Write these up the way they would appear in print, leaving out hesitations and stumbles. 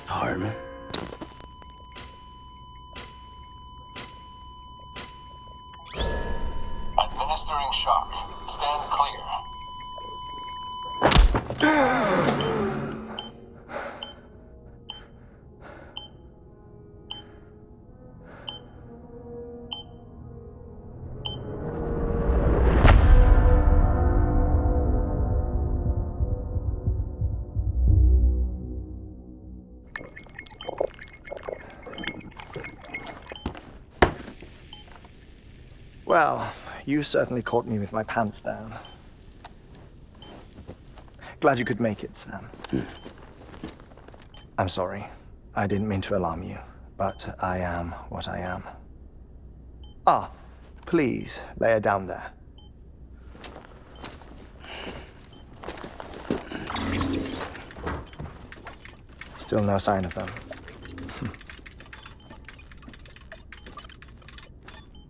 Heartman. Administering shock. Stand clear. Well, you certainly caught me with my pants down. Glad you could make it, Sam. I'm sorry. I didn't mean to alarm you, but I am what I am. Ah, please, lay her down there. Still no sign of them.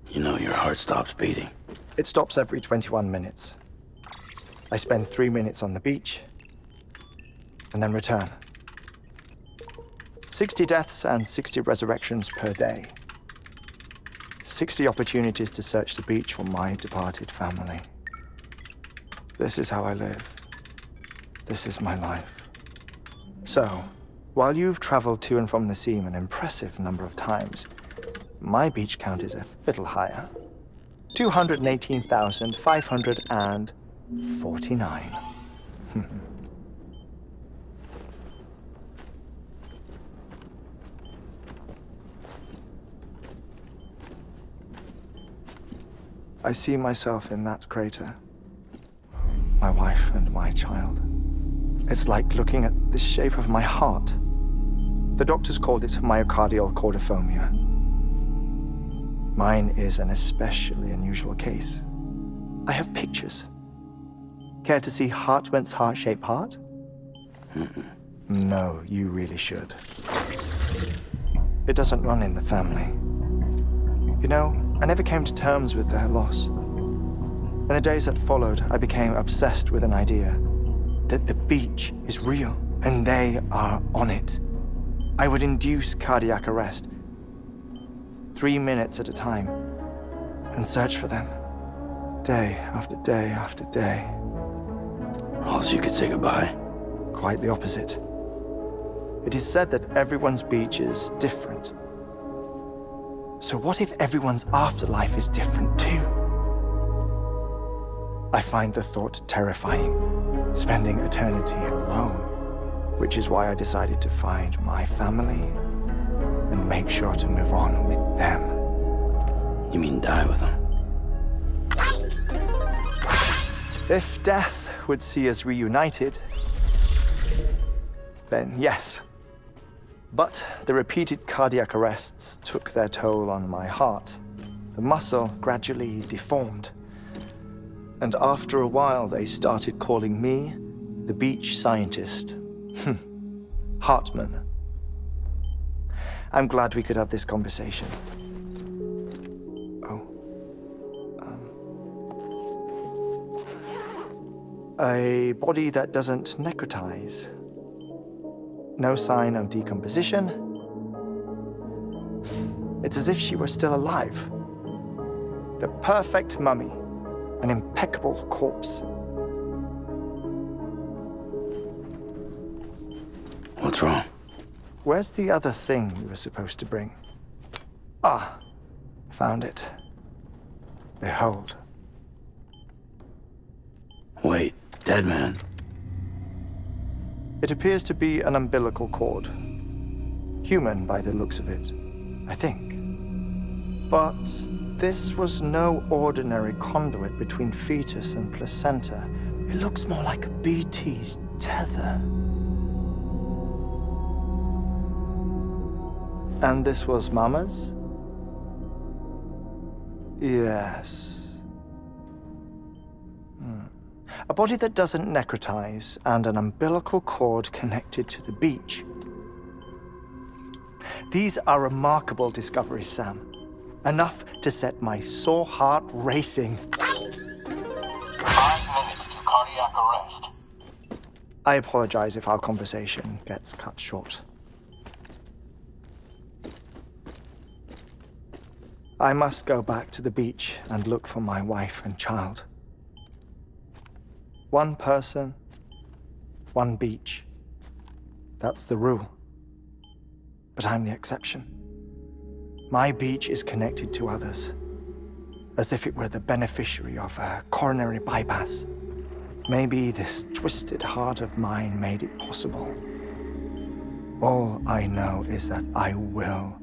You know your heart stops beating. It stops every 21 minutes. I spend 3 minutes on the beach, and then return. 60 deaths and 60 resurrections per day. 60 opportunities to search the beach for my departed family. This is how I live. This is my life. So, while you've traveled to and from the scene an impressive number of times, my beach count is a little higher. 218,549. I see myself in that crater. My wife and my child. It's like looking at the shape of my heart. The doctors called it myocardial cordiformia. Mine is an especially unusual case. I have pictures. Care to see Heartman's heart-shaped heart? No, you really should. It doesn't run in the family. You know, I never came to terms with their loss. In the days that followed, I became obsessed with an idea that the beach is real and they are on it. I would induce cardiac arrest, 3 minutes at a time, and search for them, day after day after day. Also, you could say goodbye. Quite the opposite. It is said that everyone's beach is different. So what if everyone's afterlife is different too? I find the thought terrifying, spending eternity alone, which is why I decided to find my family and make sure to move on with them. You mean die with them? If death would see us reunited, then yes. But the repeated cardiac arrests took their toll on my heart. The muscle gradually deformed. And after a while, they started calling me the beach scientist. Heartman. I'm glad we could have this conversation. A body that doesn't necrotize. No sign of decomposition. It's as if she were still alive. The perfect mummy. An impeccable corpse. What's wrong? Where's the other thing you were supposed to bring? Ah, found it. Behold. Wait, dead man? It appears to be an umbilical cord. Human by the looks of it, I think. But this was no ordinary conduit between fetus and placenta. It looks more like a BT's tether. And this was Mama's? Yes. A body that doesn't necrotize, and an umbilical cord connected to the beach. These are remarkable discoveries, Sam. Enough to set my sore heart racing. 5 minutes to cardiac arrest. I apologize if our conversation gets cut short. I must go back to the beach and look for my wife and child. One person, one beach. That's the rule. But I'm the exception. My beach is connected to others, as if it were the beneficiary of a coronary bypass. Maybe this twisted heart of mine made it possible. All I know is that I will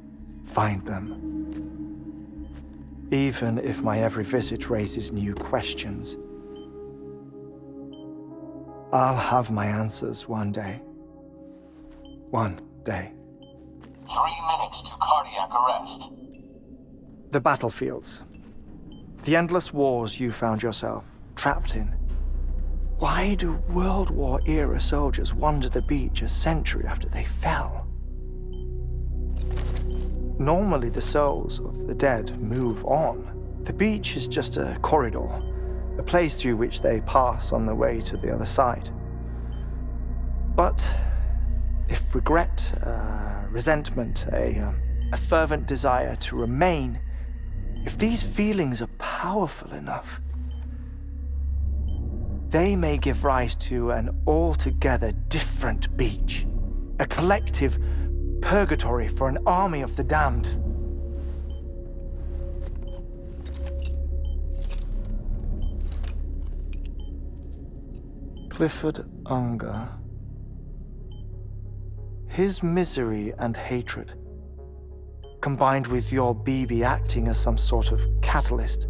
find them. Even if my every visit raises new questions, I'll have my answers one day. One day. 3 minutes to cardiac arrest. The battlefields. The endless wars you found yourself trapped in. Why do World War-era soldiers wander the beach a century after they fell? Normally the souls of the dead move on. The beach is just a corridor, a place through which they pass on the way to the other side. But if regret, resentment, a fervent desire to remain, if these feelings are powerful enough, they may give rise to an altogether different beach, a collective purgatory for an army of the damned. Clifford Unger. His misery and hatred, combined with your BB acting as some sort of catalyst,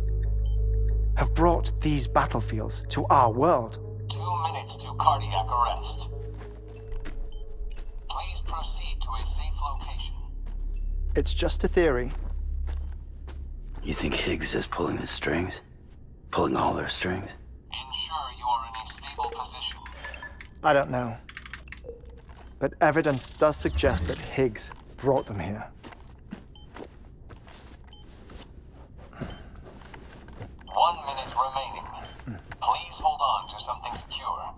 have brought these battlefields to our world. 2 minutes to cardiac arrest. Please proceed to a safe location. It's just a theory. You think Higgs is pulling the strings? Pulling all their strings? Ensure you are in a stable position. I don't know. But evidence does suggest that Higgs brought them here. 1 minute remaining. Please hold on to something secure.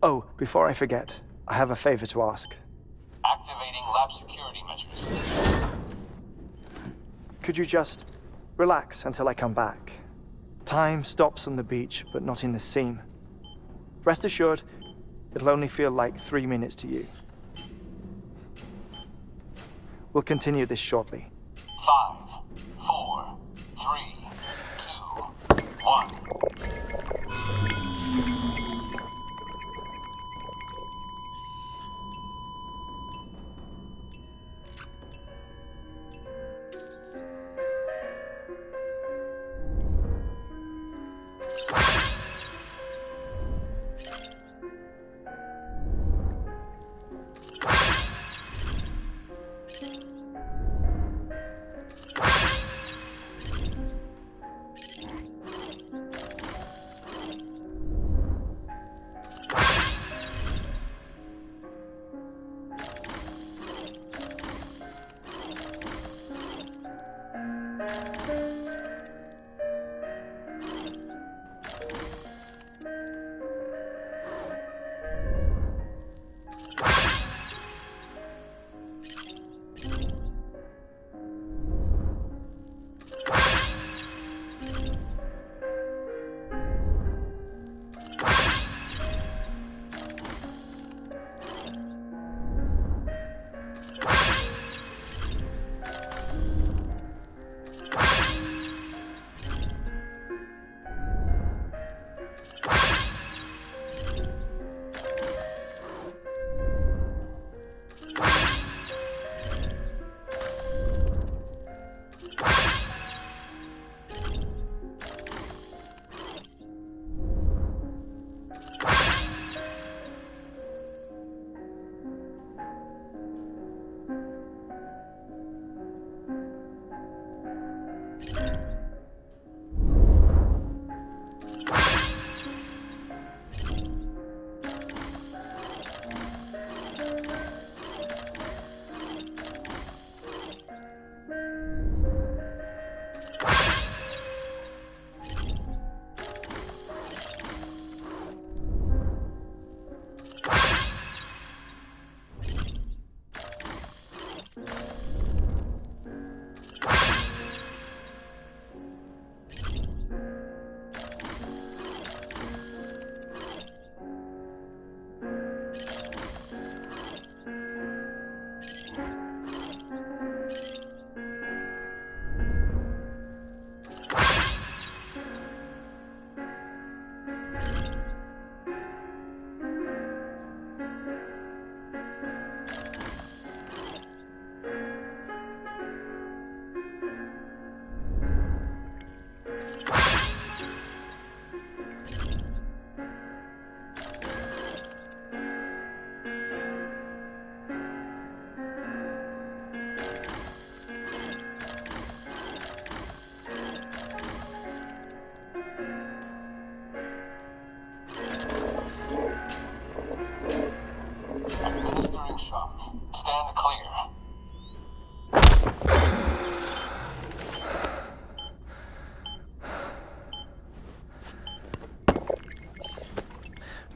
Oh, before I forget, I have a favor to ask. Activating lab security measures. Could you just relax until I come back? Time stops on the beach, but not in the scene. Rest assured, it'll only feel like 3 minutes to you. We'll continue this shortly. 5, 4, 3, 2, 1.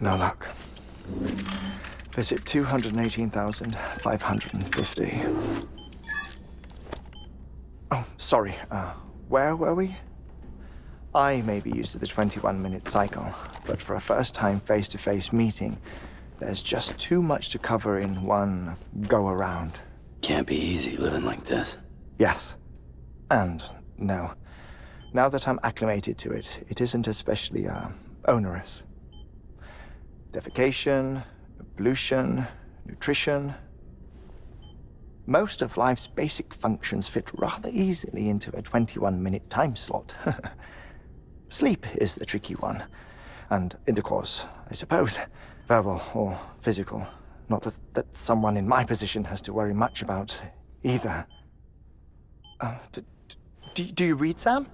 No luck. Visit 218,550. Oh, sorry. Where were we? I may be used to the 21-minute cycle, but for a first-time face-to-face meeting, there's just too much to cover in one go-around. Can't be easy living like this. Yes. And no. Now that I'm acclimated to it, it isn't especially, onerous. Defecation, pollution, nutrition. Most of life's basic functions fit rather easily into a 21-minute time slot. Sleep is the tricky one. And intercourse, I suppose. Verbal or physical. Not that someone in my position has to worry much about either. Do you read, Sam?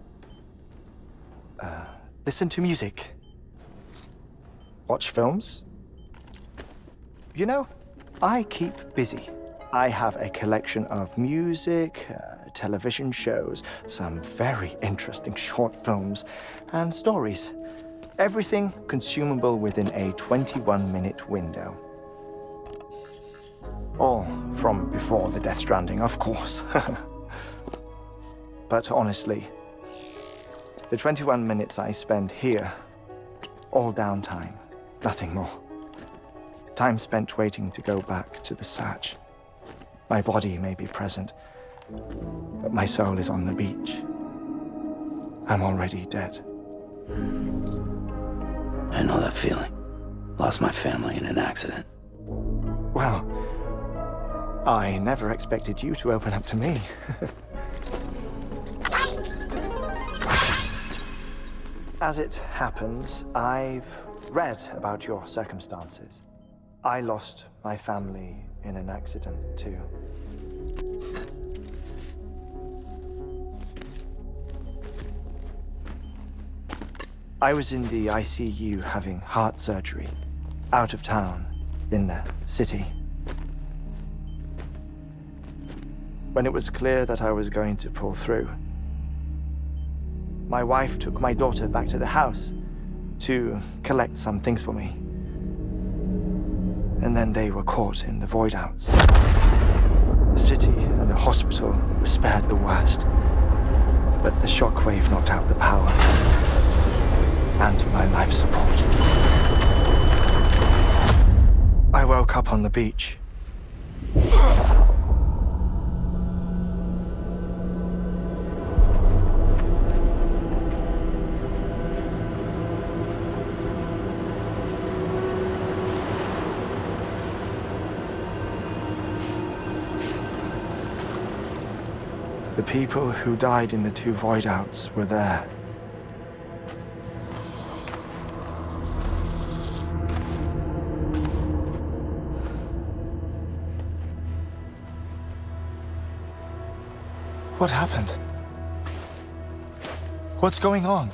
Listen to music. Watch films. You know, I keep busy. I have a collection of music, television shows, some very interesting short films, and stories. Everything consumable within a 21-minute window. All from before the Death Stranding, of course. But honestly, the 21 minutes I spend here, all downtime, nothing more. Time spent waiting to go back to the search. My body may be present, but my soul is on the beach. I'm already dead. I know that feeling. Lost my family in an accident. Well, I never expected you to open up to me. As it happens, I've read about your circumstances. I lost my family in an accident, too. I was in the ICU having heart surgery, out of town, in the city. When it was clear that I was going to pull through, my wife took my daughter back to the house to collect some things for me. And then they were caught in the void-outs. The city and the hospital were spared the worst, but the shockwave knocked out the power and my life support. I woke up on the beach. The people who died in the two void-outs were there. What happened? What's going on?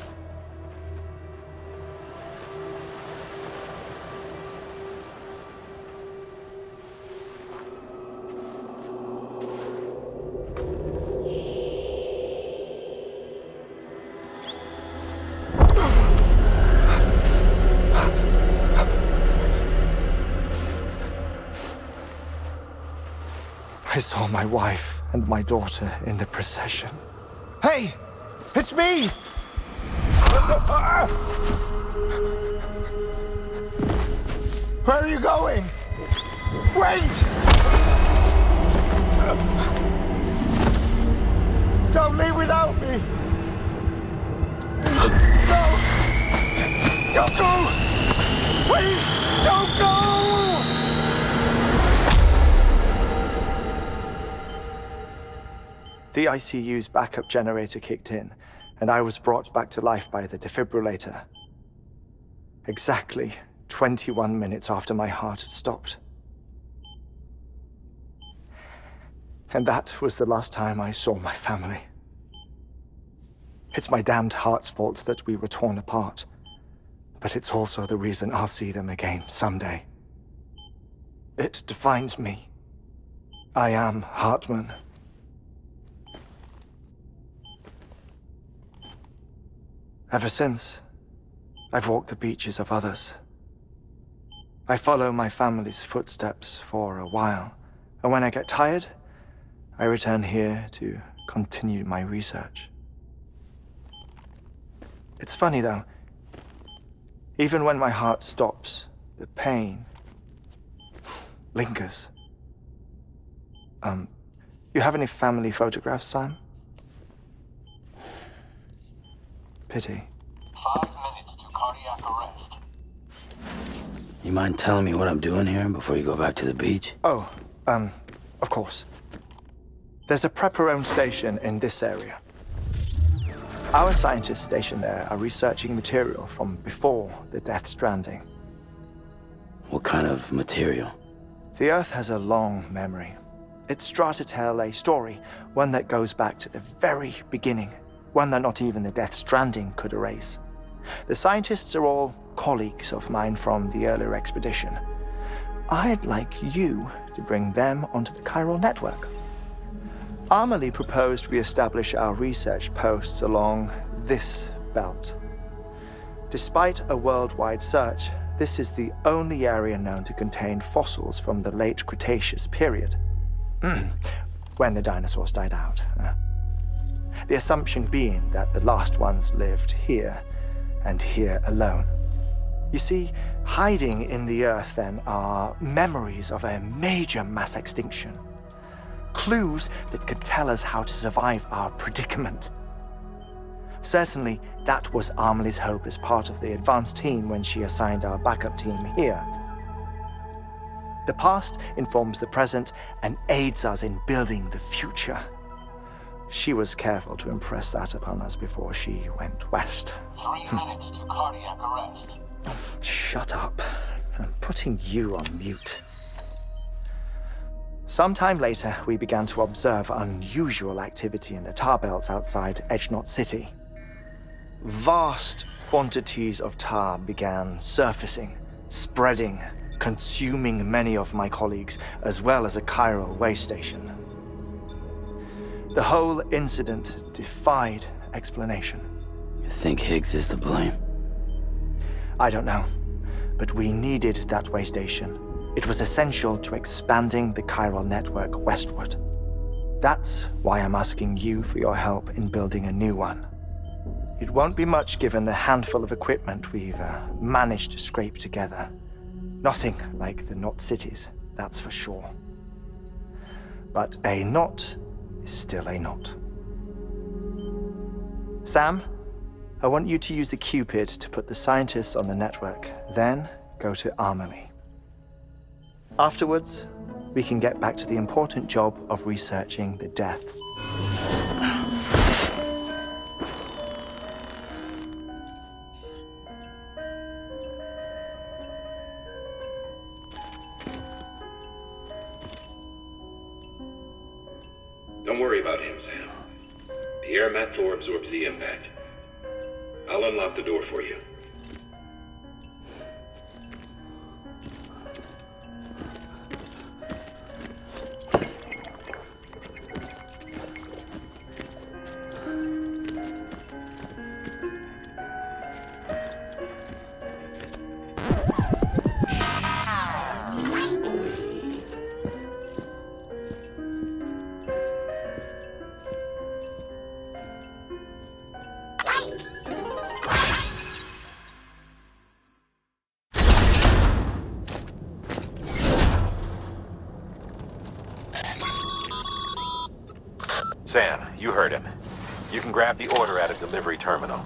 I saw my wife and my daughter in the procession. Hey! It's me! Where are you going? Wait! Don't leave without me! No! Don't go! Please, don't go! The ICU's backup generator kicked in, and I was brought back to life by the defibrillator. Exactly 21 minutes after my heart had stopped. And that was the last time I saw my family. It's my damned heart's fault that we were torn apart, but it's also the reason I'll see them again someday. It defines me. I am Heartman. Ever since, I've walked the beaches of others, I follow my family's footsteps for a while, and when I get tired, I return here to continue my research. It's funny though, even when my heart stops, the pain lingers. You have any family photographs, Sam? Pity. 5 minutes to cardiac arrest. You mind telling me what I'm doing here before you go back to the beach? Oh, of course. There's a prepper-owned station in this area. Our scientists stationed there are researching material from before the Death Stranding. What kind of material? The Earth has a long memory. It's trying to tell a story, one that goes back to the very beginning, one that not even the Death Stranding could erase. The scientists are all colleagues of mine from the earlier expedition. I'd like you to bring them onto the chiral network. Amelie proposed we establish our research posts along this belt. Despite a worldwide search, this is the only area known to contain fossils from the late Cretaceous period, when the dinosaurs died out. The assumption being that the last ones lived here, and here alone. You see, hiding in the Earth then are memories of a major mass extinction. Clues that could tell us how to survive our predicament. Certainly, that was Amelie's hope as part of the advanced team when she assigned our backup team here. The past informs the present and aids us in building the future. She was careful to impress that upon us before she went west. 3 minutes to cardiac arrest. Shut up. I'm putting you on mute. Sometime later, we began to observe unusual activity in the tar belts outside Edgenot City. Vast quantities of tar began surfacing, spreading, consuming many of my colleagues, as well as a chiral way station. The whole incident defied explanation. You think Higgs is to blame? I don't know, but we needed that way station. It was essential to expanding the chiral network westward. That's why I'm asking you for your help in building a new one. It won't be much given the handful of equipment we've managed to scrape together. Nothing like the knot cities, that's for sure. But a knot is still a knot. Sam, I want you to use the Cupid to put the scientists on the network, then go to Amelie. Afterwards, we can get back to the important job of researching the deaths. Don't worry about him, Sam. The air mat floor absorbs the impact. I'll unlock the door for you. Sam, you heard him. You can grab the order at a delivery terminal.